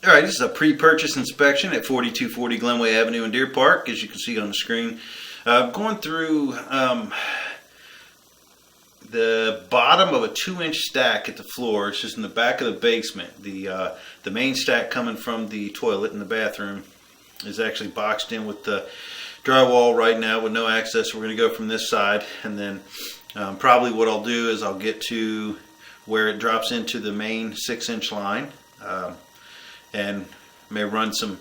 All right, this is a pre-purchase inspection at 4240 Glenway Avenue in Deer Park, as you can see on the screen. Going through the bottom of a 2-inch stack at the floor. It's just in the back of the basement. The main stack coming from the toilet in the bathroom is actually boxed in with the drywall right now with no access. We're going to go from this side, and then probably what I'll do is I'll get to where it drops into the main 6-inch line. And may run some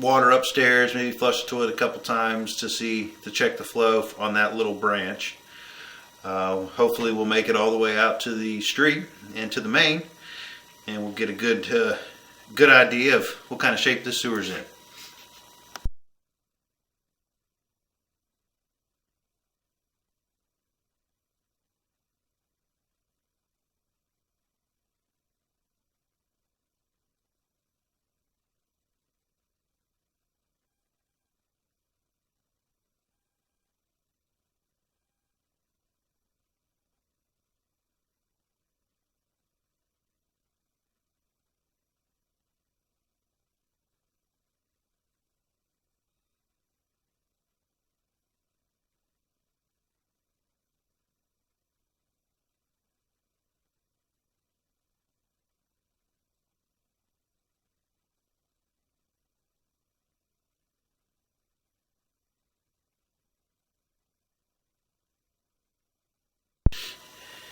water upstairs, maybe flush the toilet a couple times to check the flow on that little branch. Hopefully we'll make it all the way out to the street and to the main, and we'll get a good idea of what kind of shape this sewer's in.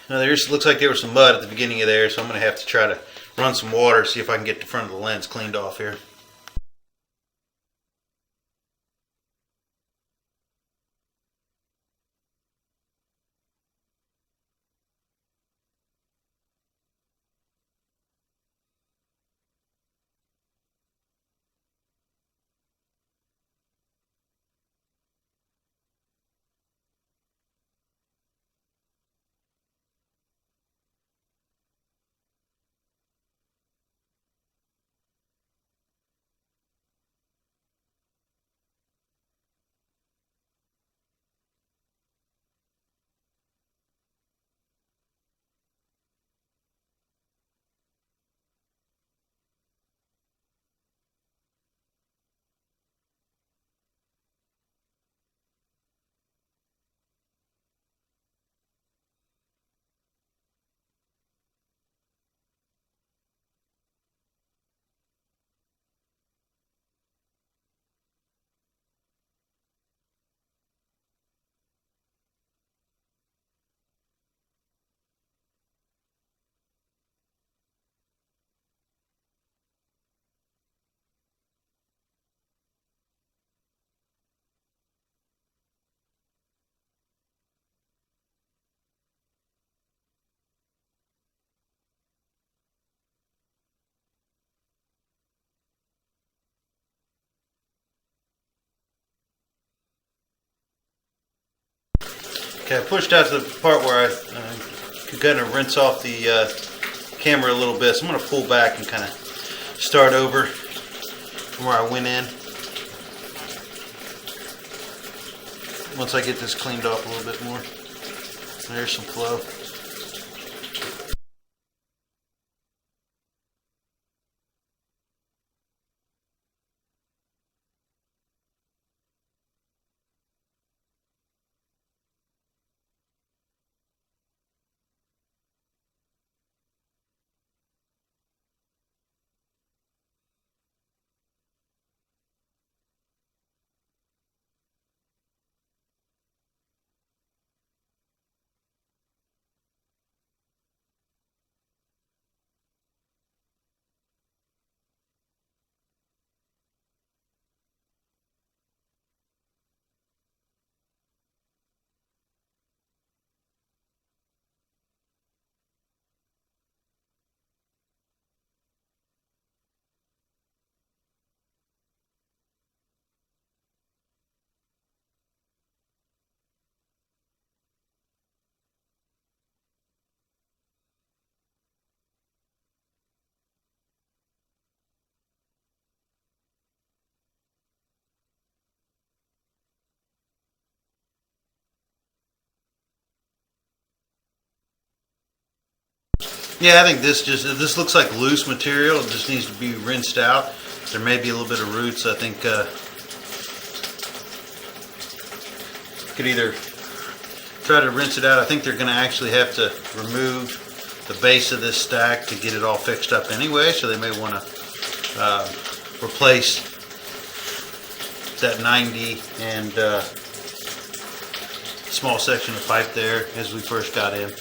Now looks like there was some mud at the beginning of there, so I'm going to have to try to run some water, see if I can get the front of the lens cleaned off here. Okay, I pushed out to the part where I'm going to rinse off the camera a little bit, so I'm going to pull back and kind of start over from where I went in. Once I get this cleaned off a little bit more. There's some flow. Yeah, I think this looks like loose material. It just needs to be rinsed out. There may be a little bit of roots. I think could either try to rinse it out. I think they're going to actually have to remove the base of this stack to get it all fixed up anyway. So they may want to replace that 90 and small section of pipe there as we first got in.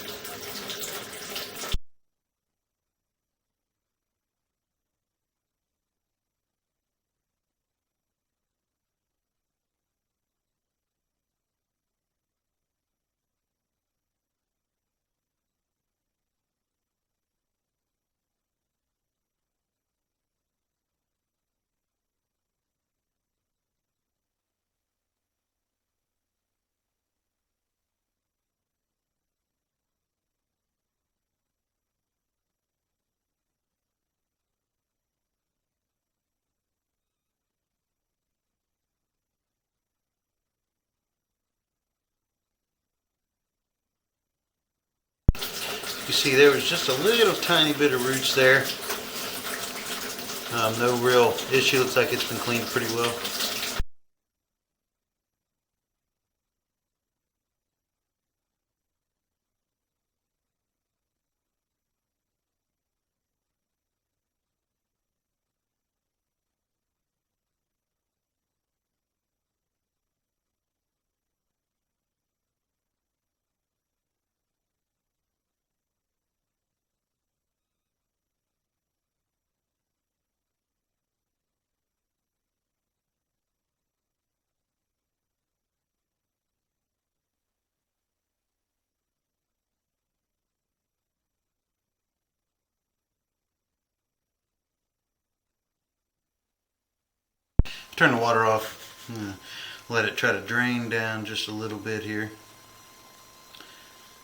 You see there was just a little tiny bit of roots there. No real issue. Looks like it's been cleaned pretty well. Turn the water off. Let it try to drain down just a little bit here.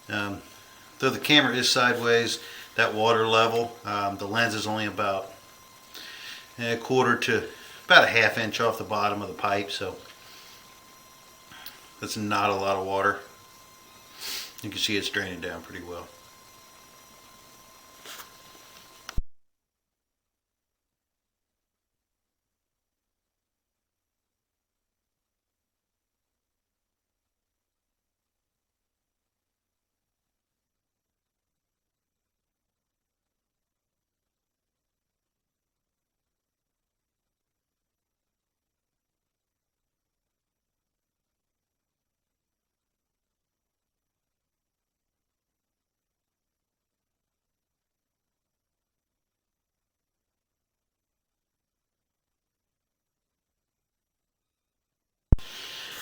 Though the camera is sideways, that water level, the lens is only about a quarter to about a half inch off the bottom of the pipe, so that's not a lot of water. You can see it's draining down pretty well.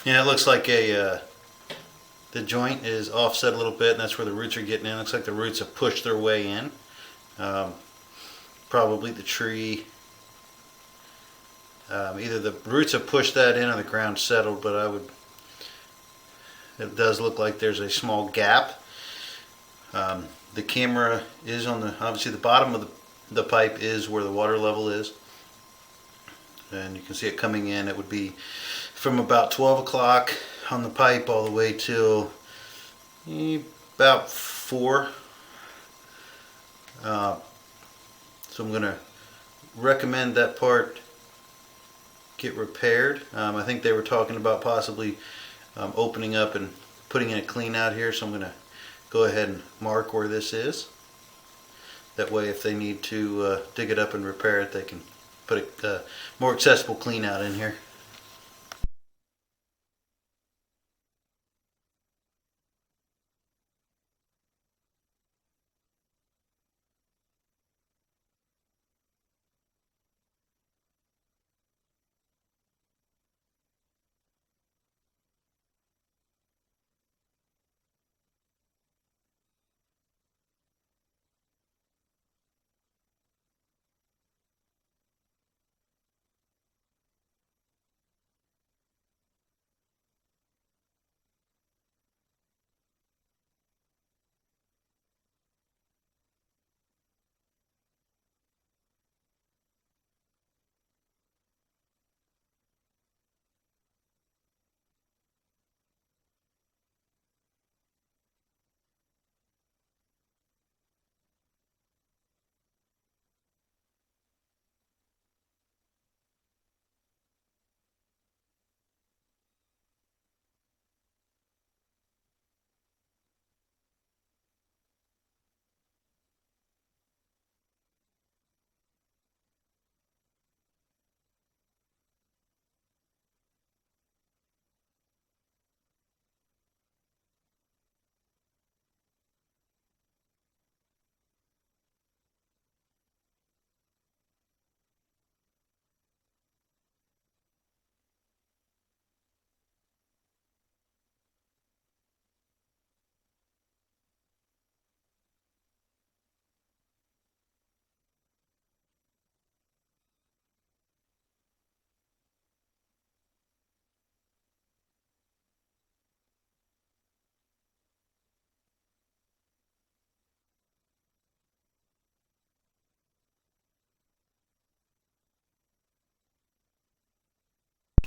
Yeah, it looks like the joint is offset a little bit, and that's where the roots are getting in. It looks like the roots have pushed their way in. Probably the tree, either the roots have pushed that in or the ground settled, but it does look like there's a small gap. The camera is on obviously the bottom of the pipe is where the water level is. And you can see it coming in. It would be from about 12 o'clock on the pipe all the way till about 4. So I'm going to recommend that part get repaired. I think they were talking about possibly opening up and putting in a clean out here, so I'm going to go ahead and mark where this is. That way if they need to dig it up and repair it, they can put a more accessible clean out in here.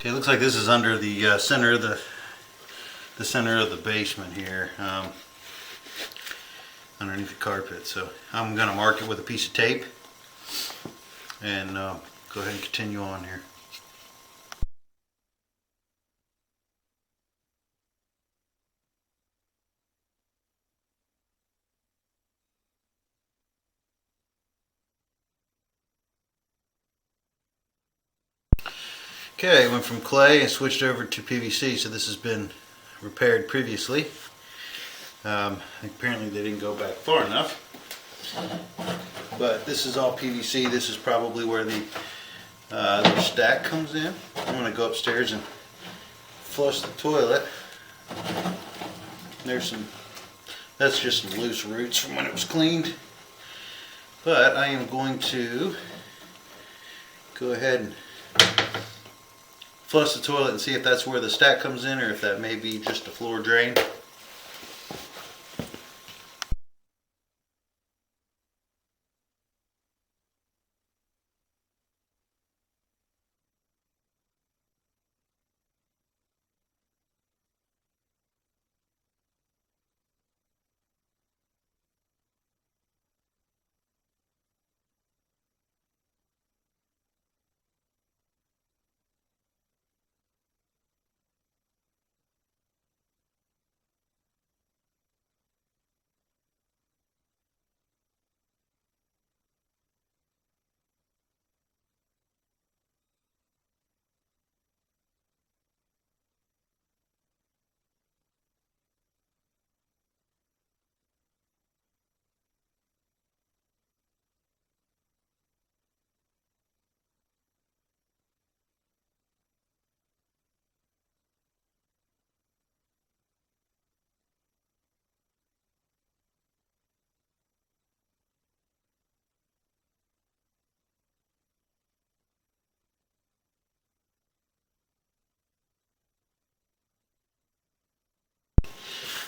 Okay, it looks like this is under the center of the center of the basement here, underneath the carpet. So I'm going to mark it with a piece of tape and go ahead and continue on here. Okay, I went from clay and switched over to PVC, so this has been repaired previously. Apparently they didn't go back far enough, but this is all PVC. This is probably where the stack comes in. I'm going to go upstairs and flush the toilet. That's just some loose roots from when it was cleaned, but I am going to go ahead and flush the toilet and see if that's where the stack comes in or if that may be just a floor drain.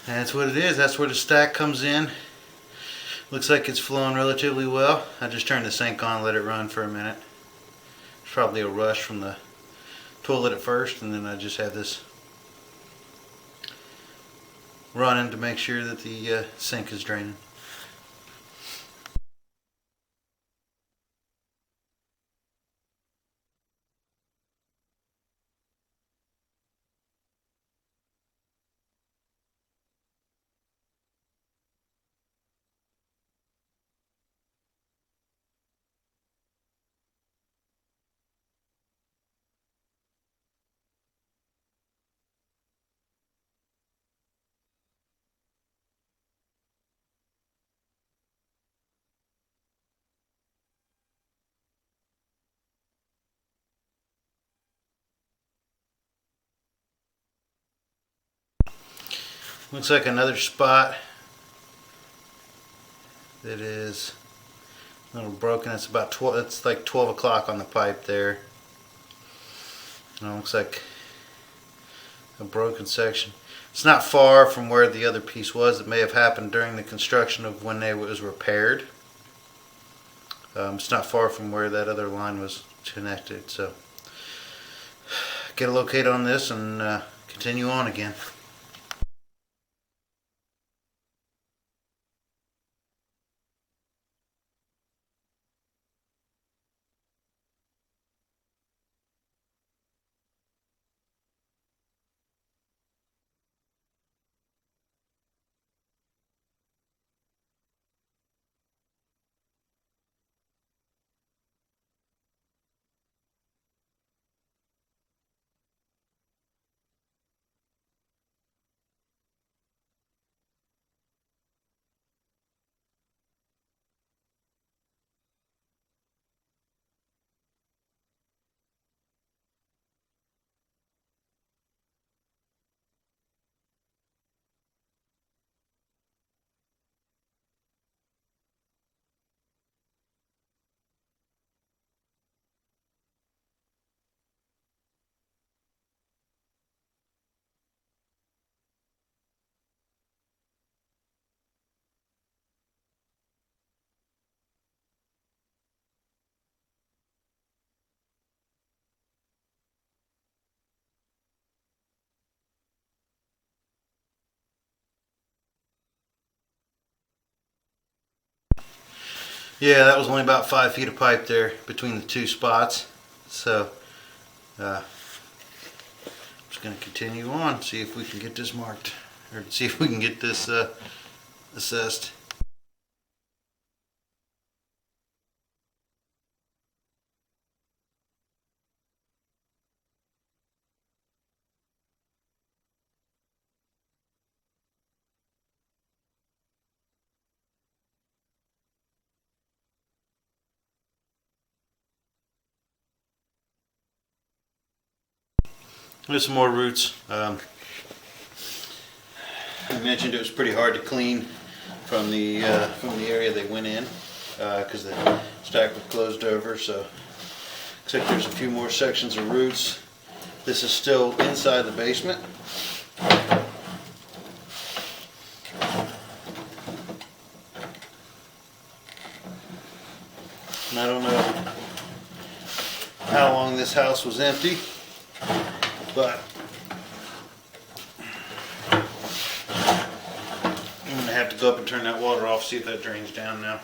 That's what it is. That's where the stack comes in. Looks like it's flowing relatively well. I just turned the sink on, let it run for a minute. It's probably a rush from the toilet at first, and then I just have this running to make sure that the sink is draining. Looks like another spot that is a little broken. It's about 12. It's like 12 o'clock on the pipe there. And it looks like a broken section. It's not far from where the other piece was. It may have happened during the construction of when it was repaired. It's not far from where that other line was connected. So get a locate on this and continue on again. Yeah, that was only about 5 feet of pipe there between the two spots. So I'm just going to continue on, see if we can get this marked, or see if we can get this assessed. There's some more roots. I mentioned it was pretty hard to clean from the area they went in because the stack was closed over. So looks like there's a few more sections of roots. This is still inside the basement. And I don't know how long this house was empty, but I'm going to have to go up and turn that water off, see if that drains down now.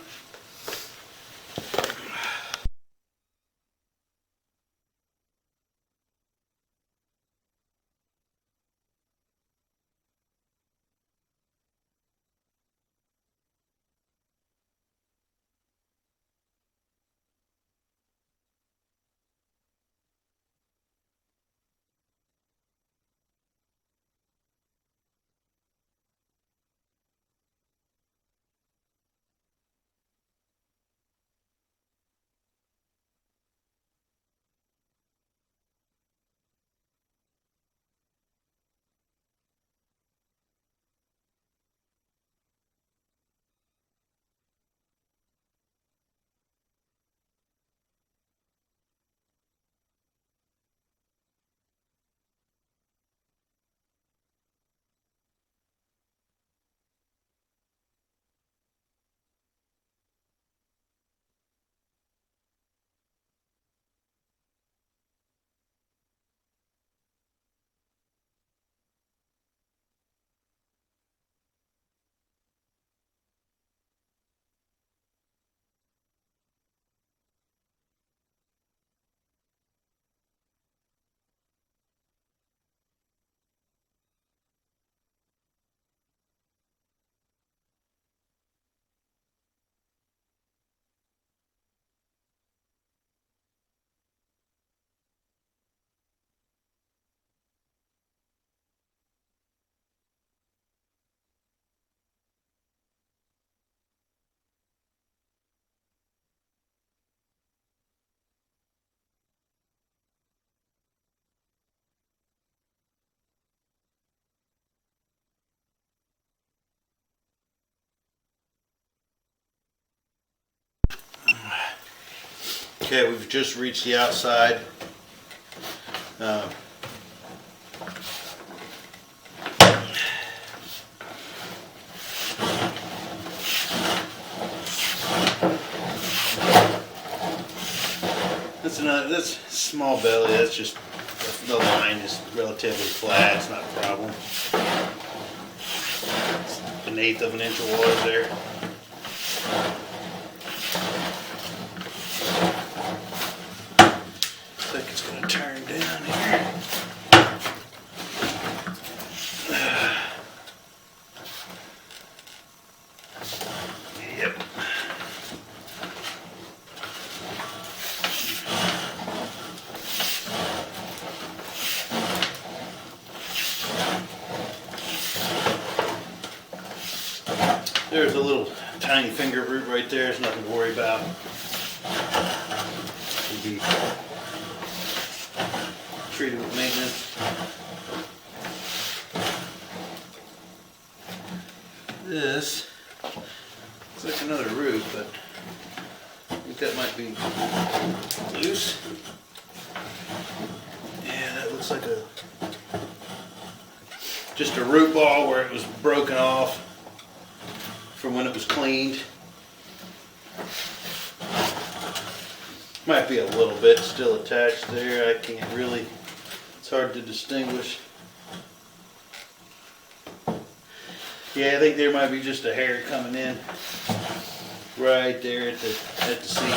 Okay, we've just reached the outside. That's small belly. That's just the line is relatively flat. It's not a problem. It's an eighth of an inch of water there. Looks like it's going to turn down here. Yep. There's a little tiny finger root right there. There's nothing to worry about. It'll be treated with maintenance. This looks like another root, but I think that might be loose. Yeah, that looks like just a root ball where it was broken off from when it was cleaned. Might be a little bit still attached there. I can't really, it's hard to distinguish. Yeah, I think there might be just a hair coming in. right there at the seam.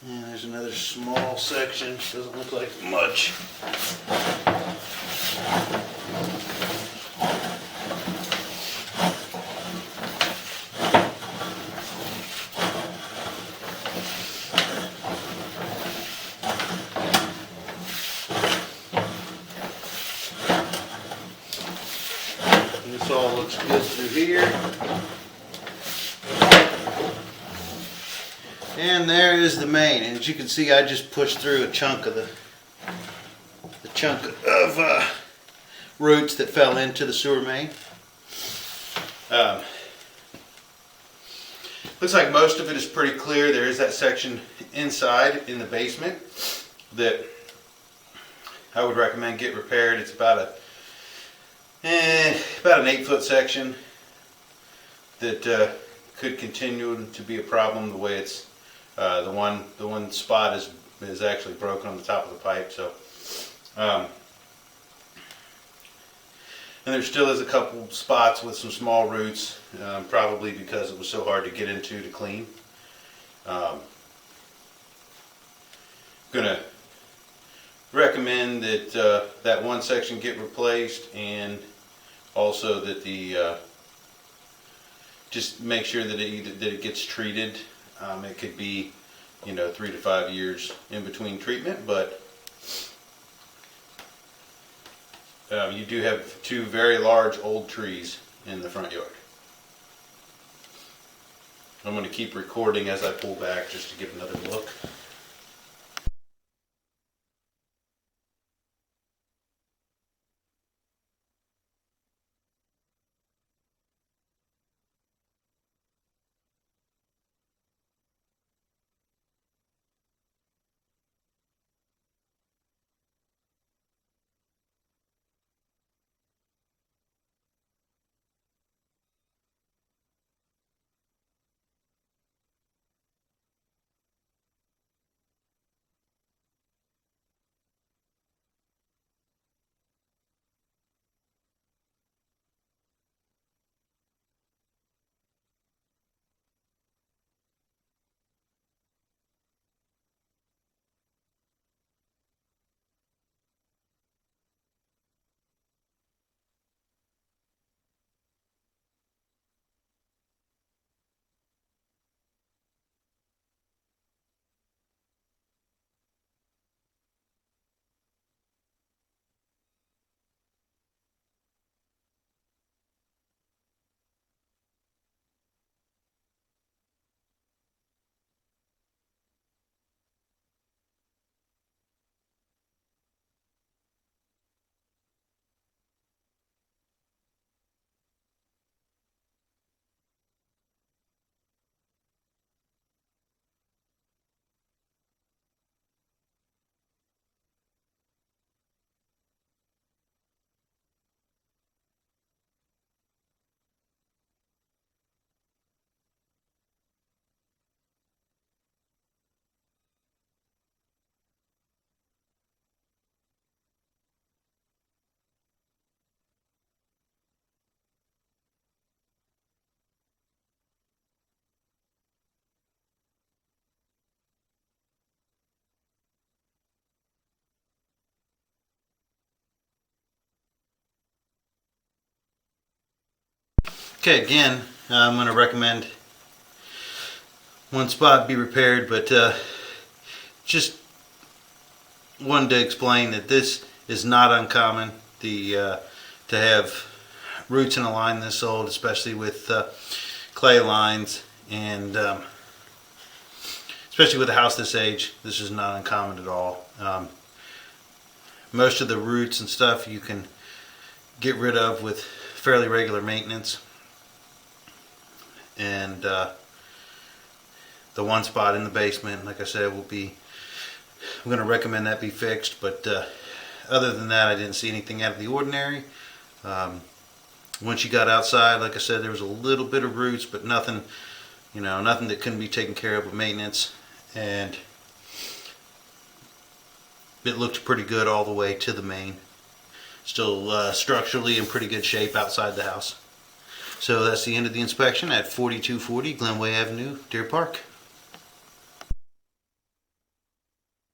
And there's another small section. Doesn't look like much. And this all looks good through here. And there is the main, and as you can see, I just pushed through a chunk of the roots that fell into the sewer main. Looks like most of it is pretty clear. There is that section inside in the basement that I would recommend get repaired. It's about an 8-foot section that could continue to be a problem the way it's. The one spot is actually broken on the top of the pipe. So, and there still is a couple spots with some small roots, probably because it was so hard to get into to clean. Gonna recommend that that one section get replaced, and also that the just make sure that it gets treated. It could be, 3 to 5 years in between treatment, but you do have 2 very large old trees in the front yard. I'm going to keep recording as I pull back just to get another look. Okay, again, I'm going to recommend one spot be repaired, but just wanted to explain that this is not uncommon to have roots in a line this old, especially with clay lines, and especially with a house this age. This is not uncommon at all. Most of the roots and stuff you can get rid of with fairly regular maintenance. And the one spot in the basement, like I said, I'm going to recommend that be fixed. But other than that, I didn't see anything out of the ordinary. Once you got outside, like I said, there was a little bit of roots, but nothing, nothing that couldn't be taken care of with maintenance. And it looked pretty good all the way to the main. Still structurally in pretty good shape outside the house. So that's the end of the inspection at 4240 Glenway Avenue, Deer Park.